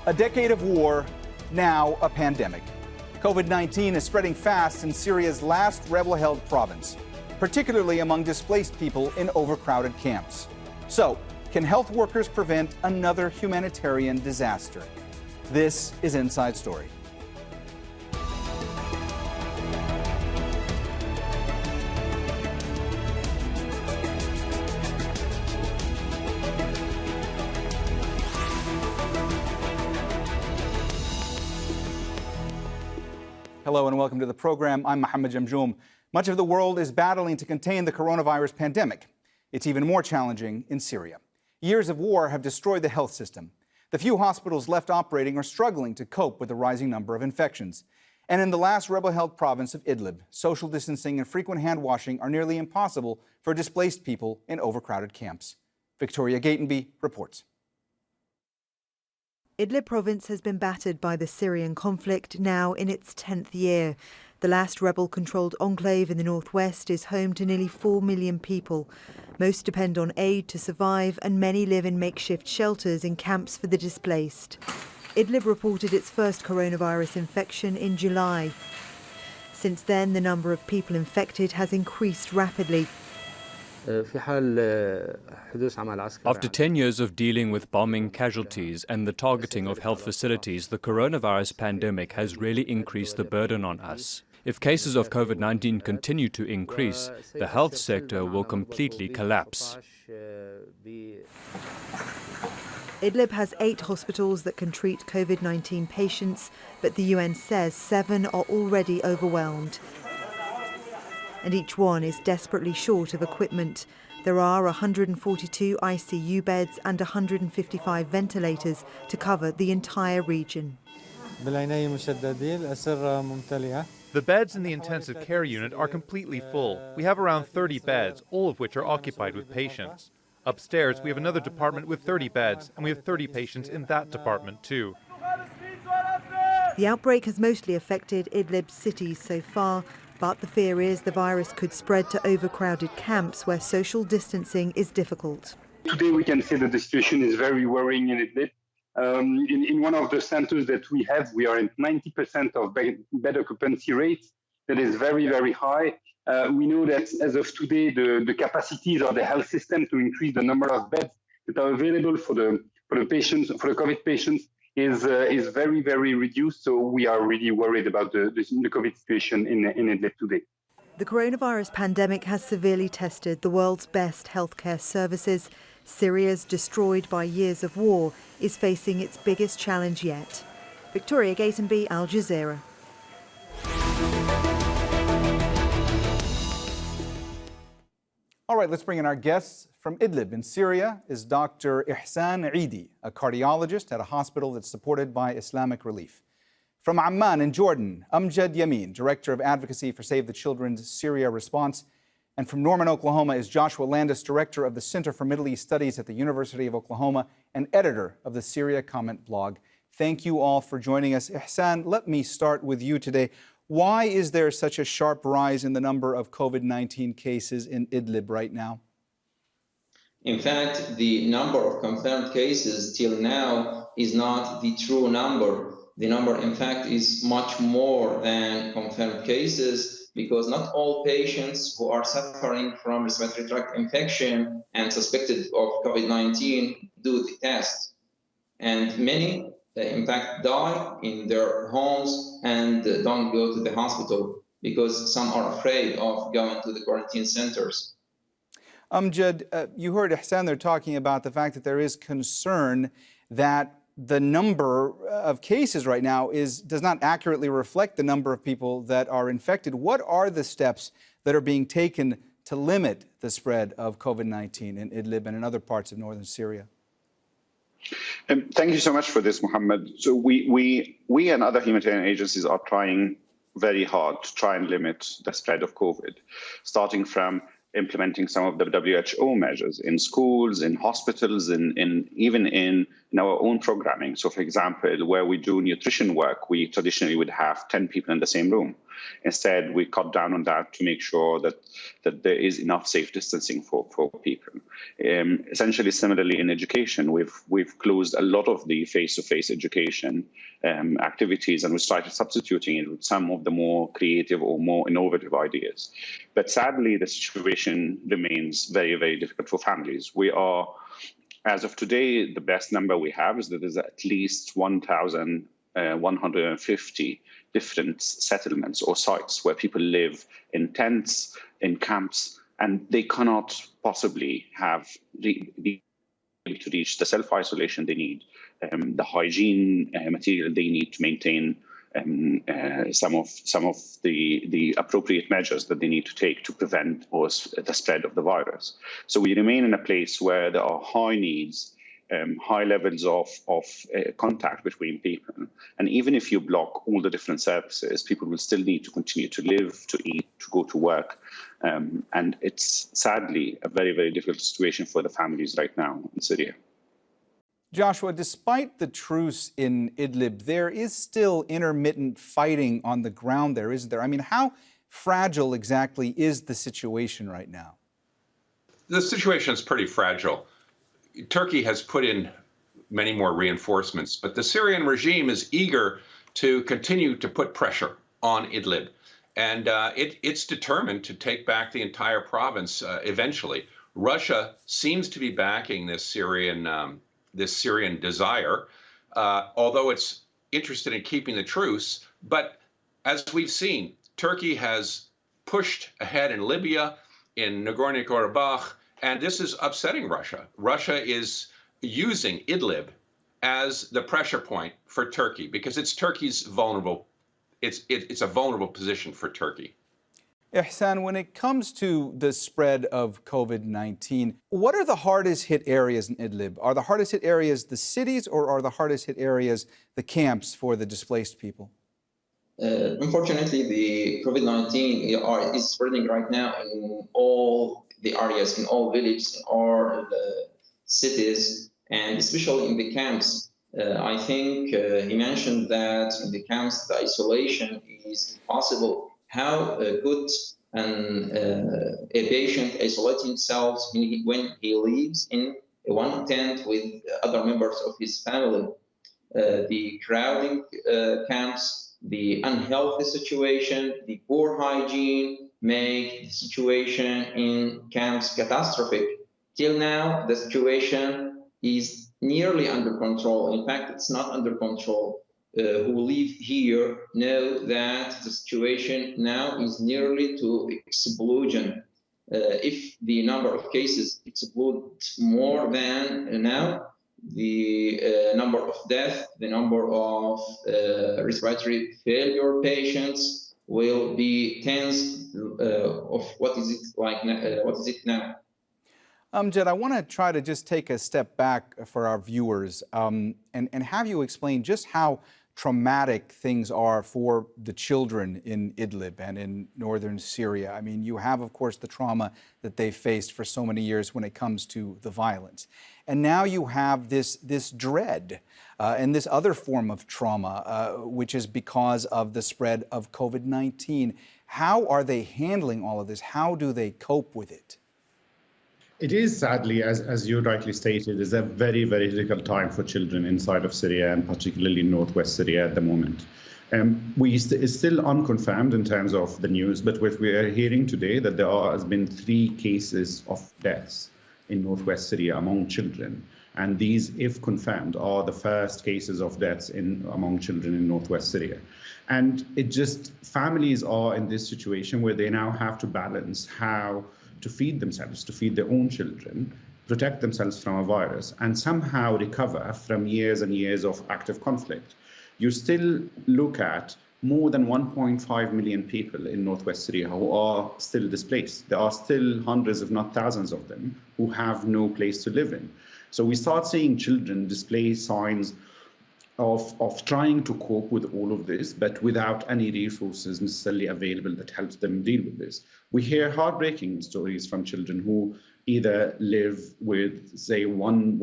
A decade of war, now a pandemic. COVID-19 is spreading fast in Syria's last rebel-held province, particularly among displaced people in overcrowded camps. So, can health workers prevent another humanitarian disaster? This is Inside Story. Hello and welcome to the program. I'm Mohammed Jamjoom. Much of the world is battling to contain the coronavirus pandemic. It's even more challenging in Syria. Years of war have destroyed the health system. The few hospitals left operating are struggling to cope with the rising number of infections. And in the last rebel-held province of Idlib, social distancing and frequent hand washing are nearly impossible for displaced people in overcrowded camps. Victoria Gatenby reports. Idlib province has been battered by the Syrian conflict, now in its 10th year. The last rebel-controlled enclave in the northwest is home to nearly 4 million people. Most depend on aid to survive, and many live in makeshift shelters in camps for the displaced. Idlib reported its first coronavirus infection in July. Since then, the number of people infected has increased rapidly. After 10 years of dealing with bombing, casualties and the targeting of health facilities, the coronavirus pandemic has really increased the burden on us. If cases of COVID-19 continue to increase, the health sector will completely collapse. Idlib has 8 hospitals that can treat COVID-19 patients, but the UN says 7 are already overwhelmed. And each one is desperately short of equipment. There are 142 ICU beds and 155 ventilators to cover the entire region. The beds in the intensive care unit are completely full. We have around 30 beds, all of which are occupied with patients. Upstairs, we have another department with 30 beds, and we have 30 patients in that department too. The outbreak has mostly affected Idlib's cities so far, but the fear is the virus could spread to overcrowded camps where social distancing is difficult. Today we can say that the situation is very worrying in Idlib. In one of the centers that we have, we are at 90% of bed occupancy rates. That is very, very high. We know that as of today, the capacities of the health system to increase the number of beds that are available for the patients, for the COVID patients, is very, very reduced. So we are really worried about the COVID situation in Idlib today. The coronavirus pandemic has severely tested the world's best healthcare services. Syria's, destroyed by years of war, is facing its biggest challenge yet. Victoria Gatenby, Al Jazeera. All right, let's bring in our guests. From Idlib in Syria is Dr. Ihsan Eidi, a cardiologist at a hospital that's supported by Islamic Relief. From Amman in Jordan, Amjad Yamin, Director of Advocacy for Save the Children's Syria Response. And from Norman, Oklahoma is Joshua Landis, Director of the Center for Middle East Studies at the University of Oklahoma and editor of the Syria Comment blog. Thank you all for joining us. Ihsan, let me start with you today. Why is there such a sharp rise in the number of COVID-19 cases in Idlib right now? In fact, the number of confirmed cases till now is not the true number. The number, in fact, is much more than confirmed cases because not all patients who are suffering from respiratory tract infection and suspected of COVID-19 do the test. And many, in fact, die in their homes and don't go to the hospital because some are afraid of going to the quarantine centers. Amjad, you heard Ihsan there talking about the fact that there is concern that the number of cases right now does not accurately reflect the number of people that are infected. What are the steps that are being taken to limit the spread of COVID-19 in Idlib and in other parts of northern Syria? Thank you so much for this, Mohammed. So we and other humanitarian agencies are trying very hard to try and limit the spread of COVID, starting from implementing some of the WHO measures in schools, in hospitals, even in our own programming. So, for example, where we do nutrition work, we traditionally would have 10 people in the same room. Instead, we cut down on that to make sure that there is enough safe distancing for people. Essentially, similarly in education, we've closed a lot of the face-to-face education activities, and we started substituting it with some of the more creative or more innovative ideas. But sadly, the situation remains very, very difficult for families. We are, as of today, the best number we have is that there's at least 1,150 different settlements or sites where people live in tents, in camps, and they cannot possibly have be able to reach the self-isolation they need, the hygiene material they need to maintain some of the appropriate measures that they need to take to prevent the spread of the virus. So we remain in a place where there are high needs, high levels of contact between people. And even if you block all the different services, people will still need to continue to live, to eat, to go to work. And it's sadly a very, very difficult situation for the families right now in Syria. Joshua, despite the truce in Idlib, there is still intermittent fighting on the ground there, isn't there? I mean, how fragile exactly is the situation right now? The situation is pretty fragile. Turkey has put in many more reinforcements, but the Syrian regime is eager to continue to put pressure on Idlib. And it's determined to take back the entire province eventually. Russia seems to be backing this Syrian desire, although it's interested in keeping the truce. But as we've seen, Turkey has pushed ahead in Libya, in Nagorno-Karabakh, and this is upsetting Russia. Russia is using Idlib as the pressure point for Turkey because it's Turkey's vulnerable. It's a vulnerable position for Turkey. Ihsan, when it comes to the spread of COVID-19, what are the hardest hit areas in Idlib? Are the hardest hit areas the cities, or are the hardest hit areas the camps for the displaced people? Unfortunately, the COVID-19 is spreading right now in all the areas, in all villages, in all cities, and especially in the camps. I think he mentioned that in the camps, the isolation is impossible. How could a patient isolate himself when he lives in one tent with other members of his family? The crowding camps, the unhealthy situation, the poor hygiene make the situation in camps catastrophic. Till now, the situation is nearly under control. In fact, it's not under control. Who live here know that the situation now is nearly to explosion. If the number of cases explodes more than now, the number of deaths, the number of respiratory failure patients will be tens of what is it now? Amjad, I want to try to just take a step back for our viewers and have you explain just how traumatic things are for the children in Idlib and in northern Syria. I mean, you have, of course, the trauma that they faced for so many years when it comes to the violence. And now you have this dread and this other form of trauma, which is because of the spread of COVID-19. How are they handling all of this? How do they cope with it? It is, sadly, as you rightly stated, is a very, very difficult time for children inside of Syria, and particularly in northwest Syria at the moment. It's still unconfirmed in terms of the news, but what we are hearing today that there has been 3 cases of deaths in northwest Syria among children. And these, if confirmed, are the first cases of deaths among children in northwest Syria. And families are in this situation where they now have to balance how to feed themselves, to feed their own children, protect themselves from a virus, and somehow recover from years and years of active conflict. You still look at more than 1.5 million people in northwest Syria who are still displaced. There are still hundreds, if not thousands of them, who have no place to live in. So we start seeing children display signs of trying to cope with all of this, but without any resources necessarily available that helps them deal with this. We hear heartbreaking stories from children who either live with, say, one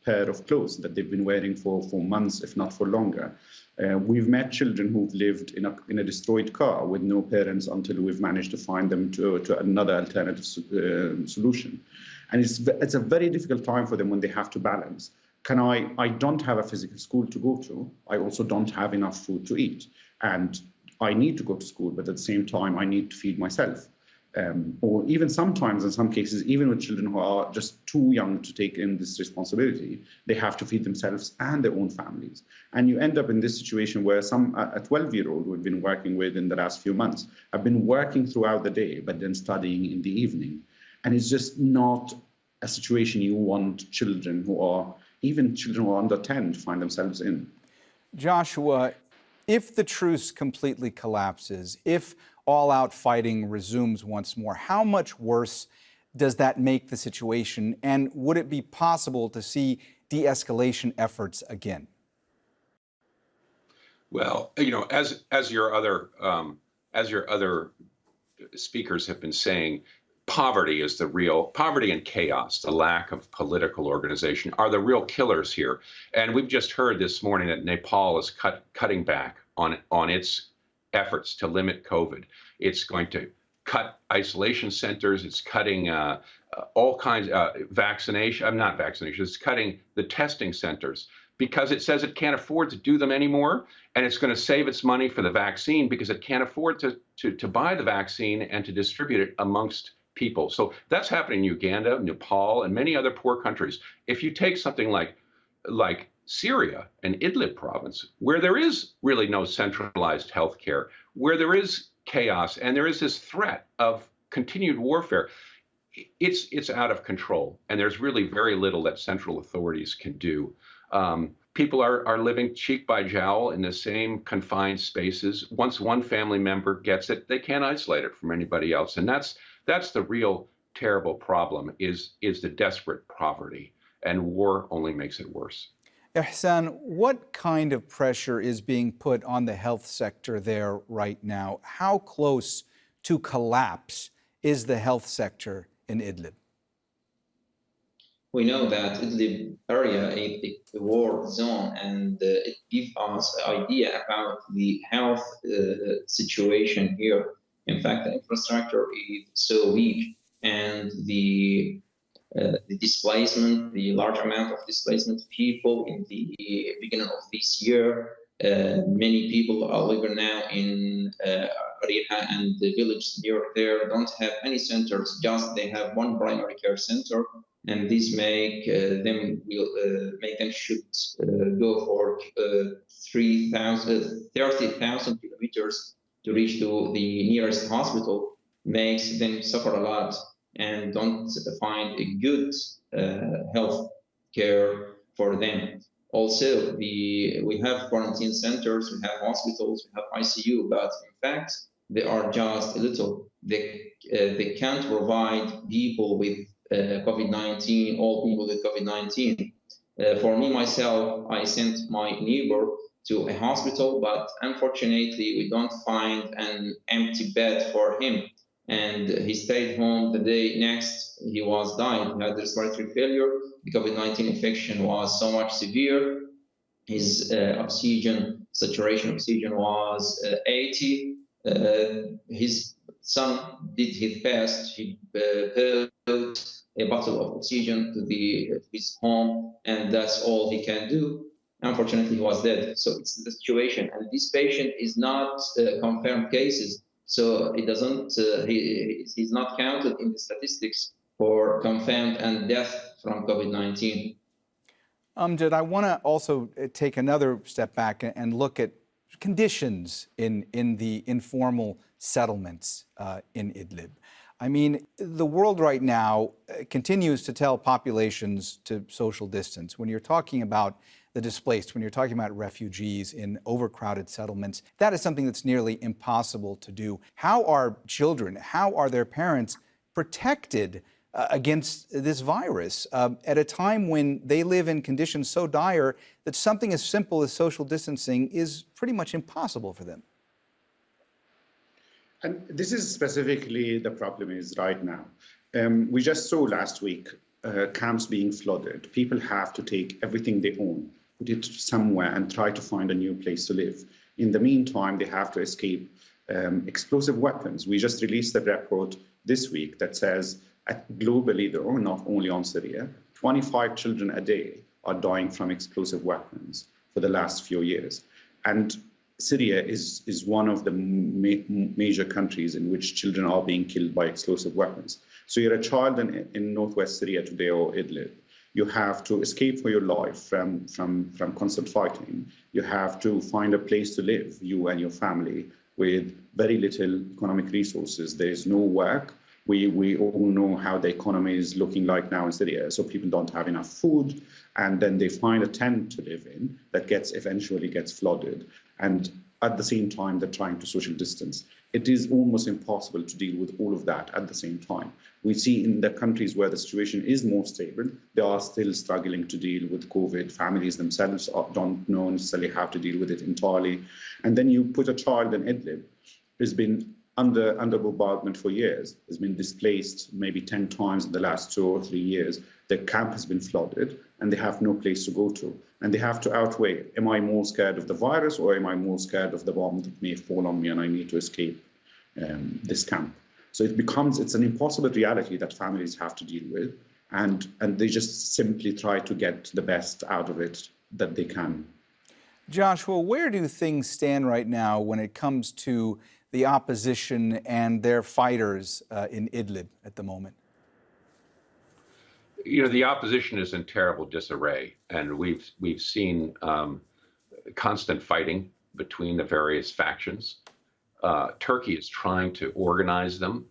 pair of clothes that they've been wearing for months, if not for longer. We've met children who've lived in a destroyed car with no parents until we've managed to find them to another alternative solution. And it's a very difficult time for them when they have to balance. I don't have a physical school to go to. I also don't have enough food to eat. And I need to go to school, but at the same time, I need to feed myself. Or even sometimes, in some cases, even with children who are just too young to take in this responsibility, they have to feed themselves and their own families. And you end up in this situation where a 12-year-old we've been working with in the last few months have been working throughout the day, but then studying in the evening. And it's just not a situation you want children who are under 10 to find themselves in. Joshua, if the truce completely collapses, if all-out fighting resumes once more, how much worse does that make the situation? And would it be possible to see de-escalation efforts again? Well, as your other speakers have been saying, poverty and chaos, the lack of political organization are the real killers here. And we've just heard this morning that Nepal is cutting back on its efforts to limit COVID. It's going to cut isolation centers. It's cutting all kinds of it's cutting the testing centers because it says it can't afford to do them anymore. And it's going to save its money for the vaccine because it can't afford to buy the vaccine and to distribute it amongst people. So that's happening in Uganda, Nepal, and many other poor countries. If you take something like Syria and Idlib province, where there is really no centralized health care, where there is chaos and there is this threat of continued warfare, it's out of control. And there's really very little that central authorities can do. People are living cheek by jowl in the same confined spaces. Once one family member gets it, they can't isolate it from anybody else. And that's the real terrible problem is the desperate poverty. And war only makes it worse. Ihsan, what kind of pressure is being put on the health sector there right now? How close to collapse is the health sector in Idlib? We know that Idlib area is a war zone, and it gives us an idea about the health situation here. In fact, the infrastructure is so weak, and the displacement, the large amount of displacement of people in the beginning of this year. Many people are living now in Riha and the village near there don't have any centers, just they have one primary care center, and this make them should go for 30,000 kilometers to reach to the nearest hospital, makes them suffer a lot and don't find a good health care for them. Also, we have quarantine centers, we have hospitals, we have ICU, but in fact, they are just a little. They can't provide people with COVID-19, all people with COVID-19. For me, myself, I sent my neighbor to a hospital, but unfortunately, we don't find an empty bed for him. And he stayed home the day next, he was died. He had respiratory failure. The COVID-19 infection was so much severe. His saturation oxygen was 80. His son did his best. He built a bottle of oxygen to his home, and that's all he can do. Unfortunately, he was dead. So it's the situation. And this patient is not confirmed cases. So it doesn't. He's not counted in the statistics for confirmed and death from COVID-19. Amjad, I want to also take another step back and look at conditions in the informal settlements in Idlib. I mean, the world right now continues to tell populations to social distance. When you're talking about the displaced, when you're talking about refugees in overcrowded settlements, that is something that's nearly impossible to do. How are children, how are their parents protected against this virus at a time when they live in conditions so dire that something as simple as social distancing is pretty much impossible for them? And this is specifically the problem is right now. We just saw last week camps being flooded, people have to take everything they own, put it somewhere and try to find a new place to live. In the meantime, they have to escape explosive weapons. We just released a report this week that says globally, not only on Syria, 25 children a day are dying from explosive weapons for the last few years. And Syria is one of the major countries in which children are being killed by explosive weapons. So you're a child in northwest Syria today or Idlib. You have to escape for your life from constant fighting. You have to find a place to live, you and your family, with very little economic resources. There is no work. We all know how the economy is looking like now in Syria. So people don't have enough food, and then they find a tent to live in that eventually gets flooded. And at the same time, they're trying to social distance. It is almost impossible to deal with all of that at the same time. We see in the countries where the situation is more stable, they are still struggling to deal with COVID. Families themselves don't know necessarily how to deal with it entirely. And then you put a child in Idlib who's been under bombardment for years, has been displaced maybe 10 times in the last 2 or 3 years. The camp has been flooded and they have no place to go to. And they have to outweigh, am I more scared of the virus or am I more scared of the bomb that may fall on me and I need to escape this camp? So it's an impossible reality that families have to deal with. And they just simply try to get the best out of it that they can. Joshua, where do things stand right now when it comes to the opposition and their fighters in Idlib at the moment? You know, the opposition is in terrible disarray, and we've seen constant fighting between the various factions. Turkey is trying to organize them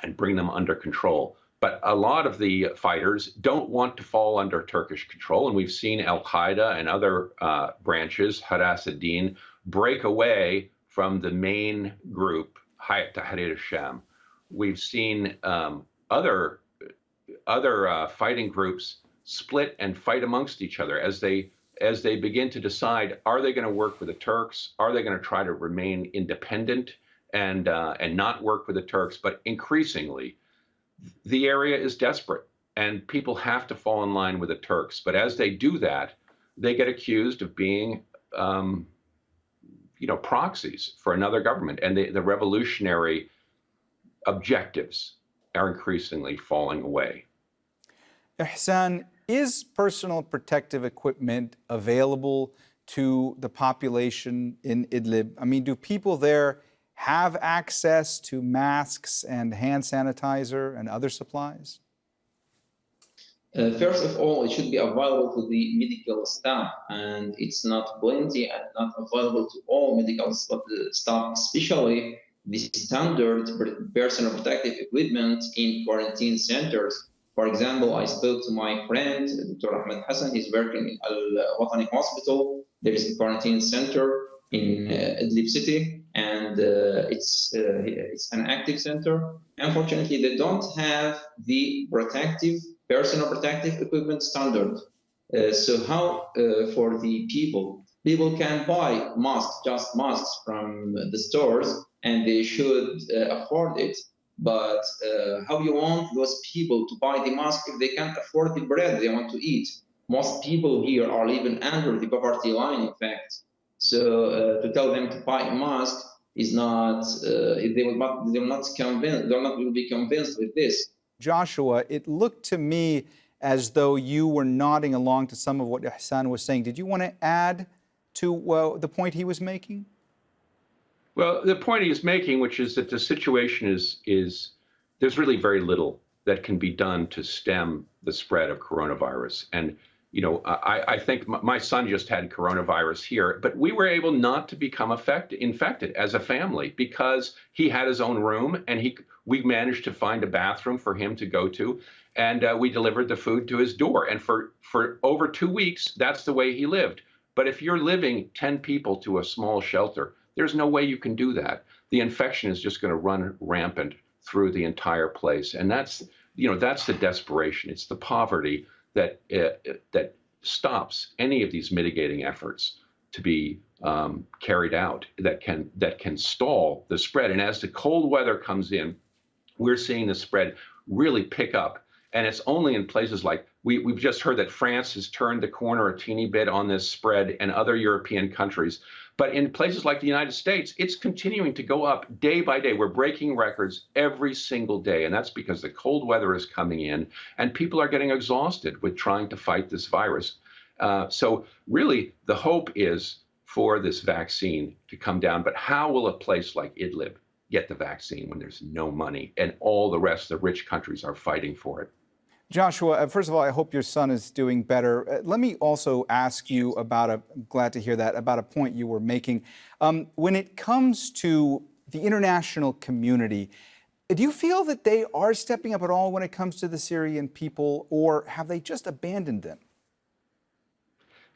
and bring them under control. But a lot of the fighters don't want to fall under Turkish control, and we've seen Al-Qaeda and other branches, Haras ad-Din, break away from the main group, Hayat Tahrir al-Sham. We've seen other fighting groups split and fight amongst each other as they begin to decide, are they going to work with the Turks? Are they going to try to remain independent and not work with the Turks? But increasingly, the area is desperate and people have to fall in line with the Turks. But as they do that, they get accused of being proxies for another government, and the revolutionary objectives are increasingly falling away. Ihsan, is personal protective equipment available to the population in Idlib? I mean, do people there have access to masks and hand sanitizer and other supplies? First of all, it should be available to the medical staff, and it's not plenty and not available to all medical staff, especially the standard personal protective equipment in quarantine centers. For example, I spoke to my friend, Dr. Ahmed Hassan. He's working in Al-Watani Hospital. There is a quarantine center in Idlib city, and it's an active center. Unfortunately, they don't have the personal protective equipment standard. So how for the people can buy masks, just masks from the stores, and they should afford it. But how you want those people to buy the mask if they can't afford the bread they want to eat? Most people here are living under the poverty line, in fact. So to tell them to buy a mask is not, they will not be convinced with this. Joshua, it looked to me as though you were nodding along to some of what Ihsan was saying. Did you want to add to the point he was making? Well, the point he is making, which is that the situation is there's really very little that can be done to stem the spread of coronavirus. And, you know, I think my son just had coronavirus here, but we were able not to become infected as a family because he had his own room and we managed to find a bathroom for him to go to, and we delivered the food to his door. And for over 2 weeks, that's the way he lived. But if you're living 10 people to a small shelter, there's no way you can do that. The infection is just going to run rampant through the entire place. And that's the desperation. It's the poverty that stops any of these mitigating efforts to be carried out, that can stall the spread. And as the cold weather comes in, we're seeing the spread really pick up. And it's only in places like, we've just heard that France has turned the corner a teeny bit on this spread, and other European countries. But in places like the United States, it's continuing to go up day by day. We're breaking records every single day. And that's because the cold weather is coming in and people are getting exhausted with trying to fight this virus. So really, the hope is for this vaccine to come down. But how will a place like Idlib get the vaccine when there's no money and all the rest of the rich countries are fighting for it? Joshua, first of all, I hope your son is doing better. Let me also ask you about glad to hear that, about a point you were making. When it comes to the international community, do you feel that they are stepping up at all when it comes to the Syrian people, or have they just abandoned them?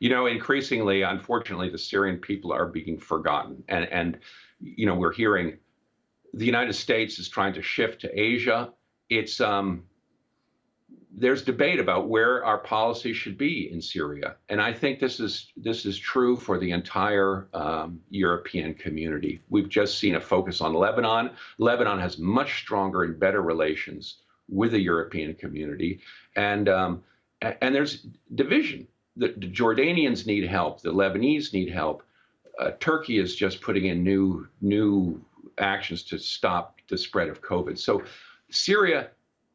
You know, increasingly, unfortunately, the Syrian people are being forgotten. And you know, we're hearing the United States is trying to shift to Asia. It's there's debate about where our policy should be in Syria. And I think this is true for the entire European community. We've just seen a focus on Lebanon. Lebanon has much stronger and better relations with the European community. And there's division. The Jordanians need help. The Lebanese need help. Turkey is just putting in new actions to stop the spread of COVID. So Syria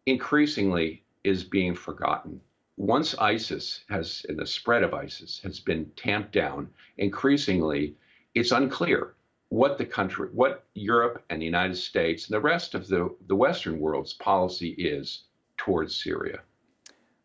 increasingly is being forgotten. Once ISIS has, and the spread of ISIS has been tamped down, increasingly, it's unclear what the country, what Europe and the United States and the rest of the Western world's policy is towards Syria.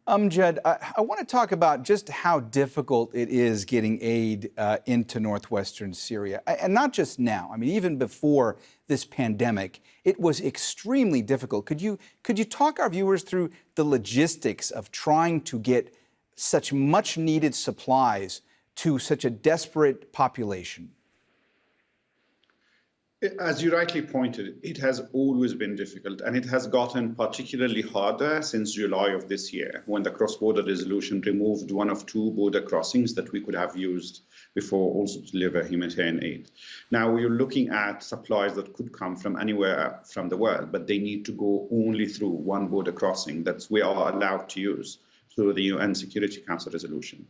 Amjad, I want to talk about just how difficult it is getting aid into northwestern Syria. And not just now. I mean, even before this pandemic, it was extremely difficult. Could you talk our viewers through the logistics of trying to get such much needed supplies to such a desperate population? As you rightly pointed, it has always been difficult, and it has gotten particularly harder since July of this year, when the cross-border resolution removed one of two border crossings that we could have used before also to deliver humanitarian aid. Now we're looking at supplies that could come from anywhere from the world, but they need to go only through one border crossing that we are allowed to use through the UN Security Council resolution.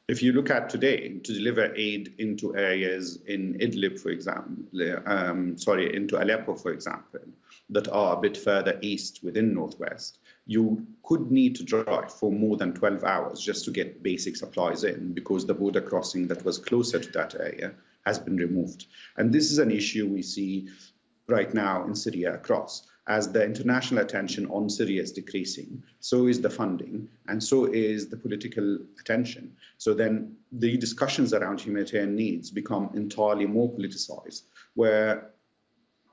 If you look at today, to deliver aid into areas in Idlib, for example, into Aleppo, for example, that are a bit further east within Northwest, you could need to drive for more than 12 hours just to get basic supplies in, because the border crossing that was closer to that area has been removed. And this is an issue we see right now in Syria across. As the international attention on Syria is decreasing, so is the funding, and so is the political attention. So then the discussions around humanitarian needs become entirely more politicized, where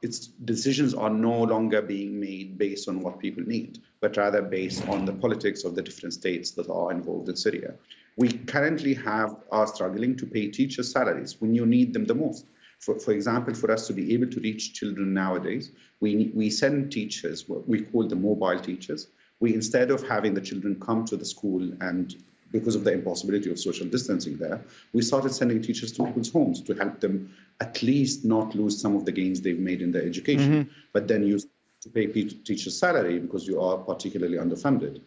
its decisions are no longer being made based on what people need, but rather based on the politics of the different states that are involved in Syria. We currently are struggling to pay teachers' salaries when you need them the most. For example, for us to be able to reach children nowadays, we send teachers, we call them mobile teachers. We, instead of having the children come to the school, and because of the impossibility of social distancing there, we started sending teachers to people's homes to help them at least not lose some of the gains they've made in their education, but then use to pay teachers' salary because you are particularly underfunded.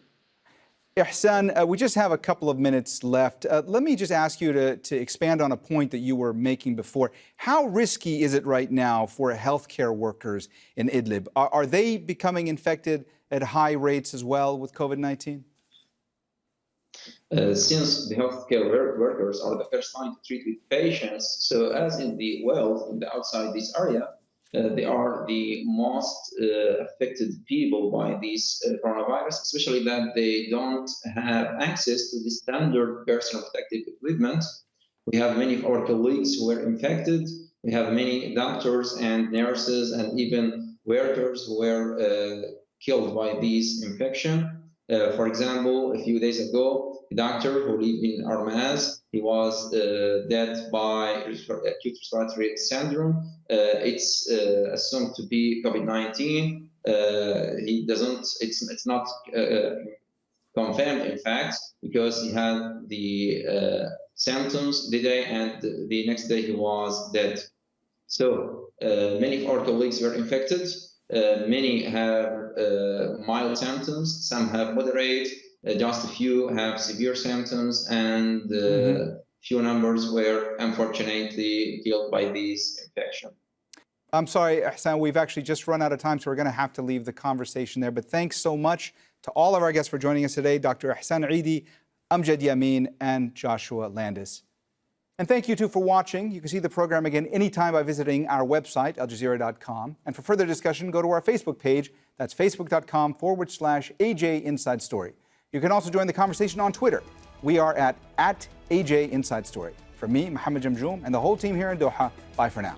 Ihsan, we just have a couple of minutes left. Let me just ask you to expand on a point that you were making before. How risky is it right now for healthcare workers in Idlib? Are they becoming infected at high rates as well with COVID-19? Since the healthcare workers are the first line to treat with patients, so as in the world, outside this area, they are the most affected people by this coronavirus, especially that they don't have access to the standard personal protective equipment. We have many of our colleagues who were infected. We have many doctors and nurses and even workers who were killed by this infection. For example, a few days ago, a doctor who lived in Armaz, he was dead by acute respiratory syndrome. It's assumed to be COVID-19. It's not confirmed, in fact, because he had the symptoms the day, and the next day he was dead. So many of our colleagues were infected. Many have mild symptoms, some have moderate, just a few have severe symptoms, and few numbers were unfortunately killed by this infection. I'm sorry, Ihsan, we've actually just run out of time, so we're going to have to leave the conversation there. But thanks so much to all of our guests for joining us today, Dr. Ihsan Eidi, Amjad Yamin, and Joshua Landis. And thank you, too, for watching. You can see the program again anytime by visiting our website, aljazeera.com. And for further discussion, go to our Facebook page. That's facebook.com/AJ Inside Story. You can also join the conversation on Twitter. We are at AJ Inside Story. From me, Mohammed Jamjoom, and the whole team here in Doha, bye for now.